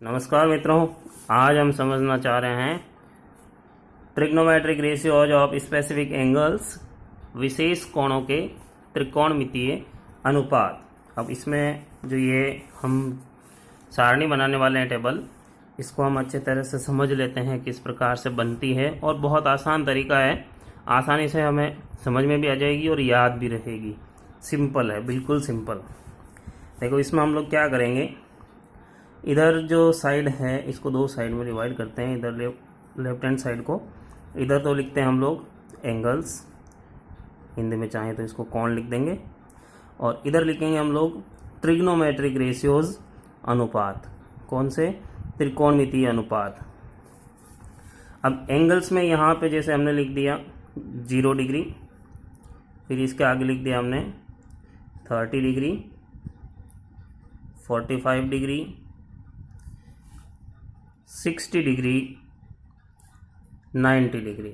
नमस्कार मित्रों, आज हम समझना चाह रहे हैं trigonometric ratios of specific angles, विशेष कोणों के त्रिकोणमितीय अनुपात। अब इसमें जो ये हम सारणी बनाने वाले हैं टेबल, इसको हम अच्छे तरह से समझ लेते हैं किस प्रकार से बनती है। और बहुत आसान तरीका है, आसानी से हमें समझ में भी आ जाएगी और याद भी रहेगी। सिंपल है, बिल्कुल सिंपल। देखो इसमें हम लोग क्या करेंगे, इधर जो साइड है इसको दो साइड में डिवाइड करते हैं। इधर लेफ्ट हैंड साइड को इधर तो लिखते हैं हम लोग एंगल्स, हिंदी में चाहें तो इसको कोण लिख देंगे, और इधर लिखेंगे हम लोग ट्रिग्नोमेट्रिक रेशियोज अनुपात। कौन से? त्रिकोणमितीय अनुपात। अब एंगल्स में यहाँ पे जैसे हमने लिख दिया 0 डिग्री, फिर इसके आगे लिख दिया हमने 30 डिग्री, 45 डिग्री, 60 डिग्री, 90 डिग्री।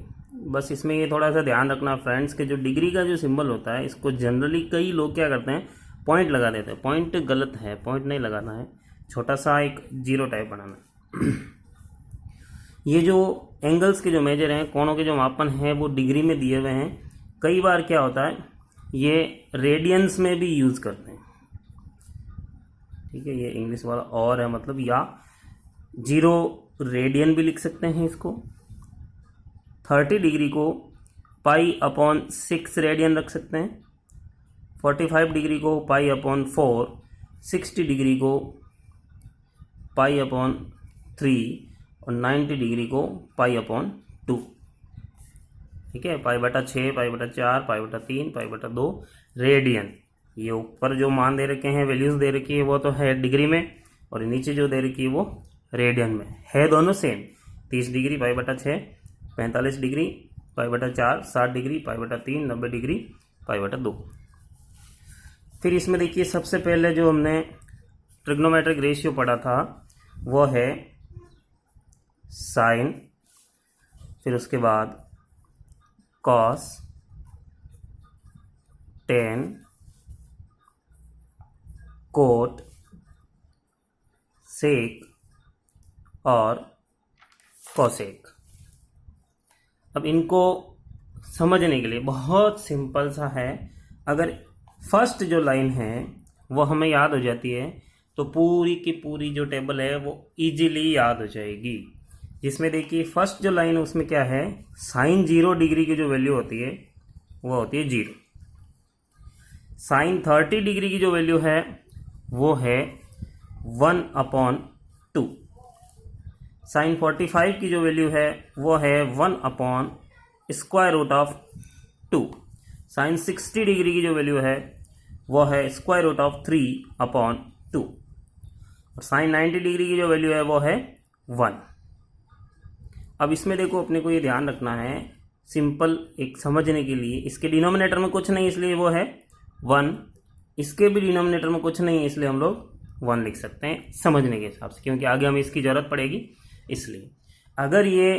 बस इसमें ये थोड़ा सा ध्यान रखना फ्रेंड्स कि जो डिग्री का जो सिंबल होता है, इसको जनरली कई लोग क्या करते हैं, पॉइंट लगा देते हैं। पॉइंट गलत है, पॉइंट नहीं लगाना है, छोटा सा एक जीरो टाइप बनाना है। ये जो एंगल्स के जो मेजर हैं, कोणों के जो मापन हैं, वो डिग्री में दिए हुए हैं। कई बार क्या होता है, ये रेडियंस में भी यूज़ करते हैं। ठीक है, ये इंग्लिश वाला और है, मतलब या 0 रेडियन भी लिख सकते हैं इसको। 30 डिग्री को π/6 रेडियन रख सकते हैं। 45 डिग्री को π/4, 60 डिग्री को π/3 और 90 डिग्री को π/2। ठीक है, π/6, π/4, π/3, π/2 रेडियन। ये ऊपर जो मान दे रखे हैं, वैल्यूज दे रखी है, वो तो है डिग्री में, और नीचे जो दे रखी है वो रेडियन में है। दोनों same. 30 degree π/6, 45 degree π/4, 60 degree π/3, 90 degree π/2। फिर इसमें देखिए सबसे पहले जो हमने ट्रिग्नोमेट्रिक रेशियो पढ़ा था वो है साइन, फिर उसके बाद कॉस, टेन, कोट, सेक और कोसेक। अब इनको समझने के लिए बहुत सिंपल सा है, अगर फर्स्ट जो लाइन है वो हमें याद हो जाती है तो पूरी की पूरी जो टेबल है वो इजीली याद हो जाएगी। जिसमें देखिए फर्स्ट जो लाइन है उसमें क्या है, साइन 0 डिग्री की जो वैल्यू होती है वो होती है 0। साइन 30 डिग्री की जो वैल्यू है वो है 1/2। साइन 45 की जो वैल्यू है वो है 1/√2। साइन 60 डिग्री की जो वैल्यू है वो है √3/2। और साइन 90 डिग्री की जो वैल्यू है वो है 1। अब इसमें देखो अपने को ये ध्यान रखना है, सिंपल एक समझने के लिए, इसके डिनोमिनेटर में कुछ नहीं इसलिए वो है 1, इसके भी डिनोमिनेटर में कुछ नहीं इसलिए हम लोग 1 लिख सकते हैं समझने के हिसाब से, क्योंकि आगे हमें इसकी ज़रूरत पड़ेगी। इसलिए अगर ये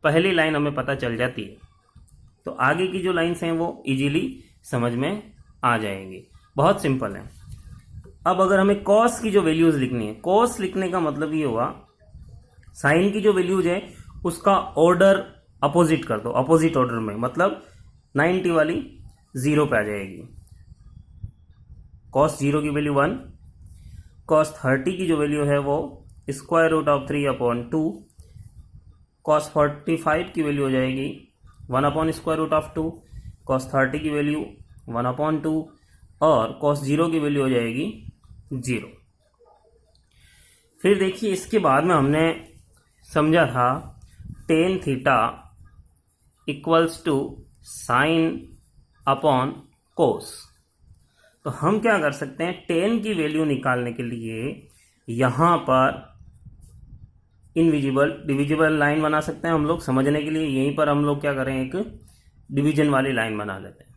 पहली लाइन हमें पता चल जाती है तो आगे की जो लाइन्स हैं वो इजीली समझ में आ जाएंगी। बहुत सिंपल है। अब अगर हमें कॉस की जो वैल्यूज़ लिखनी है, कॉस लिखने का मतलब ये हुआ साइन की जो वैल्यूज है उसका ऑर्डर अपोजिट कर दो, अपोजिट ऑर्डर में, मतलब 90 वाली 0 पे आ जाएगी। कॉस 0 की वैल्यू 1, कॉस 30 की जो वैल्यू है वो √3/2, कॉस 45 की वैल्यू हो जाएगी 1/√2, कॉस 30 की वैल्यू 1/2 और कॉस 0 की वैल्यू हो जाएगी 0। फिर देखिए इसके बाद में हमने समझा था tan theta equals to sine upon cos. तो हम क्या कर सकते हैं, tan की वैल्यू निकालने के लिए यहाँ पर इनविजिबल डिविजिबल लाइन बना सकते हैं हम लोग। समझने के लिए यहीं पर हम लोग क्या करें, एक डिवीजन वाली लाइन बना लेते हैं।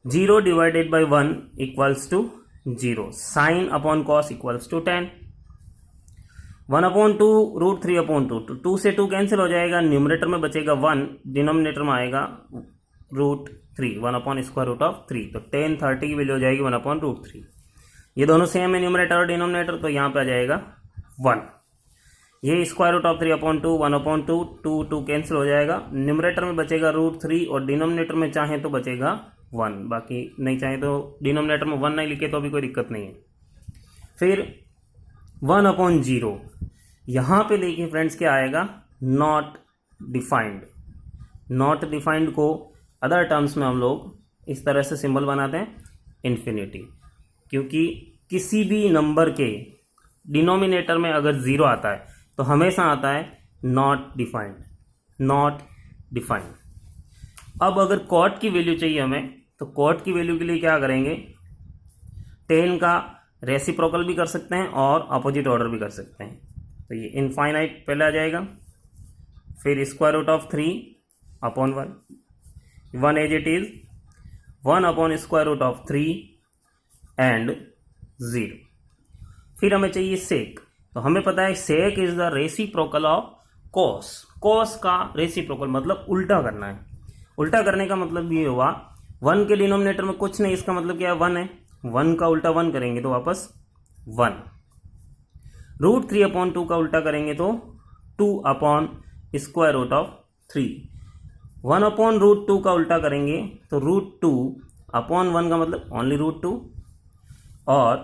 0 divided by 1 equals to 0, sine upon cos equals to 10, 1/2 √3/2, 2 से 2 कैंसिल हो जाएगा, न्यूमरेटर में बचेगा 1, डिनोमिनेटर में आएगा √3, 1/√3। तो tan 30 की वैल्यू हो जाएगी 1/√3। ये दोनों सेम है न्यूमरेटर और डिनोमिनेटर, तो यहाँ पे आ जाएगा 1। ये स्क्वायर रूट ऑफ 3/2 1/2 2 कैंसिल हो जाएगा। न्यूमरेटर में बचेगा √3 और डिनोमिनेटर में चाहे तो बचेगा 1, बाकी नहीं चाहे तो डिनोमिनेटर में 1 नहीं लिखे तो भी कोई दिक्कत नहीं है। फिर 1/0 यहाँ पे देखिए फ्रेंड्स क्या आएगा, नॉट डिफाइंड। नॉट डिफाइंड को अदर टर्म्स में हम लोग इस तरह से सिंबल बनाते हैं इन्फिनिटी, क्योंकि किसी भी नंबर के डिनोमिनेटर में अगर 0 आता है तो हमेशा आता है नॉट डिफाइंड, नॉट डिफाइंड। अब अगर कॉट की वैल्यू चाहिए हमें, तो कॉट की वैल्यू के लिए क्या करेंगे, 10 का रेसिप्रोकल भी कर सकते हैं और अपोजिट ऑर्डर भी कर सकते हैं। तो ये इनफाइनाइट पहले आ जाएगा, फिर square root of 3/1 1 as it is 1/स्क्वायर रूट ऑफ 3 एंड 0। फिर हमें चाहिए सेक, तो हमें पता है sec is the reciprocal of cos. Cos का रेसिप्रोकल मतलब उल्टा करना है। उल्टा करने का मतलब ये हुआ 1 के डिनोमिनेटर में कुछ नहीं, इसका मतलब क्या है 1 है, 1 का उल्टा 1 करेंगे तो वापस 1। √3/2 का उल्टा करेंगे तो 2/स्क्वायर रूट ऑफ 3। 1/√2 का उल्टा करेंगे तो √2/1 का मतलब ओनली √2, और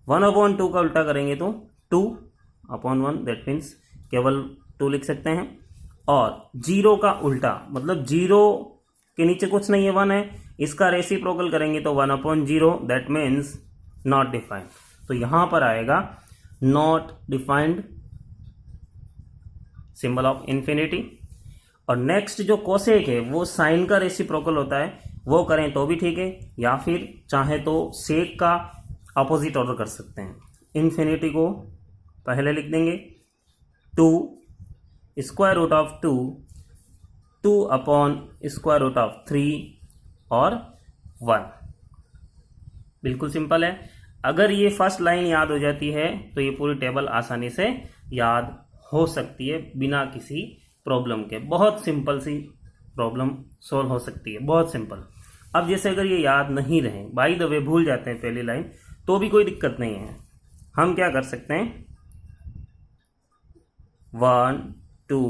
1/2 का उल्टा करेंगे तो 2/1, दैट मीन्स केवल 2 लिख सकते हैं। और 0 का उल्टा मतलब 0 के नीचे कुछ नहीं है, 1 है, इसका रेसिप्रोकल करेंगे तो 1/0, दैट मीन्स नॉट डिफाइंड। तो यहां पर आएगा not defined, symbol of infinity. और नेक्स्ट जो कोसेक है वो साइन का रेसिप्रोकल होता है, वो करें तो भी ठीक है, या फिर चाहे तो सेक का अपोजिट ऑर्डर कर सकते हैं। इन्फिनिटी को पहले लिख देंगे 2 स्क्वायर रूट ऑफ 2 2/स्क्वायर रूट ऑफ 3 और 1। बिल्कुल सिंपल है। अगर ये फर्स्ट लाइन याद हो जाती है तो ये पूरी टेबल आसानी से याद हो सकती है बिना किसी प्रॉब्लम के। बहुत सिंपल सी प्रॉब्लम सॉल्व हो सकती है, बहुत सिंपल। अब जैसे अगर ये याद नहीं रहे, बाय द वे भूल जाते हैं पहली लाइन, तो भी कोई दिक्कत नहीं है। हम क्या कर सकते हैं, 1 2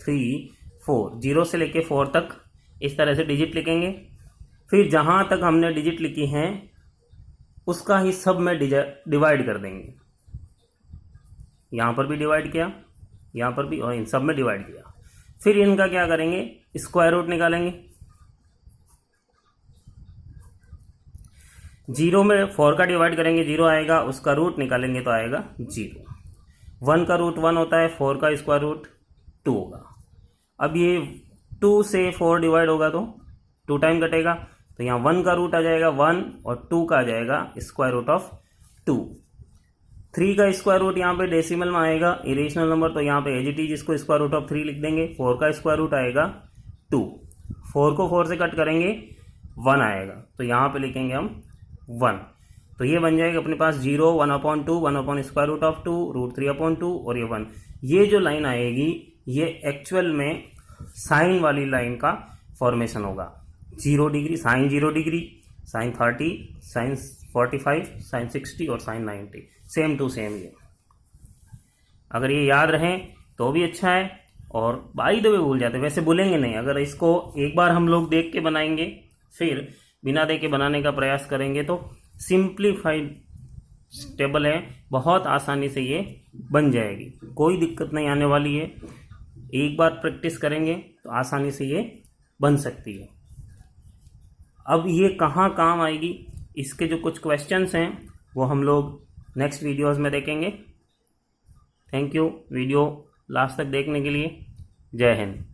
3 4 0 से लेके 4 तक इस तरह से डिजिट लिखेंगे। फिर जहां तक हमने डिजिट लिखी हैं उसका ही सब में डिवाइड कर देंगे। यहां पर भी डिवाइड किया, यहां पर भी, और इन सब में डिवाइड किया। फिर इनका क्या करेंगे, स्क्वायर रूट निकालेंगे। 0 में 4 का डिवाइड करेंगे, 0 आएगा, उसका रूट निकालेंगे तो आएगा 0। 1 का रूट 1 होता है, 4 का स्क्वायर रूट 2 होगा। अब ये 2 से 4 डिवाइड होगा तो 2 टाइम कटेगा, तो यहाँ 1 का रूट आ जाएगा 1 और 2 का आ जाएगा स्क्वायर रूट ऑफ 2। 3 का स्क्वायर रूट यहाँ पे डेसिमल में आएगा, इरेशनल नंबर, तो यहाँ पे एज इट इज इसको स्क्वायर रूट ऑफ 3 लिख देंगे। 4 का स्क्वायर रूट आएगा 2, 4 को 4 से कट करेंगे 1 आएगा, तो यहाँ पे लिखेंगे हम 1। तो ये बन जाएगा अपने पास 0 1/2 1/स्क्वायर रूट ऑफ 2 √3/2 और ये 1। ये जो लाइन आएगी ये एक्चुअल में साइन वाली लाइन का फॉर्मेशन होगा। 0 degree, sine 0 degree, sine 30, sine 45, sine 60 और साइन 90, सेम टू सेम। ये अगर ये याद रहे तो भी अच्छा है, और बाय द वे भूल जाते, वैसे भूलेंगे नहीं। अगर इसको एक बार हम लोग देख के बनाएंगे, फिर बिना देख के बनाने का प्रयास करेंगे तो सिंप्लीफाइड टेबल है, बहुत आसानी से ये बन जाएगी, कोई दिक्कत नहीं आने वाली है। एक बार प्रैक्टिस करेंगे तो आसानी से ये बन सकती है। अब ये कहाँ काम आएगी, इसके जो कुछ क्वेश्चंस हैं वो हम लोग नेक्स्ट वीडियोस में देखेंगे। थैंक यू वीडियो लास्ट तक देखने के लिए। जय हिंद।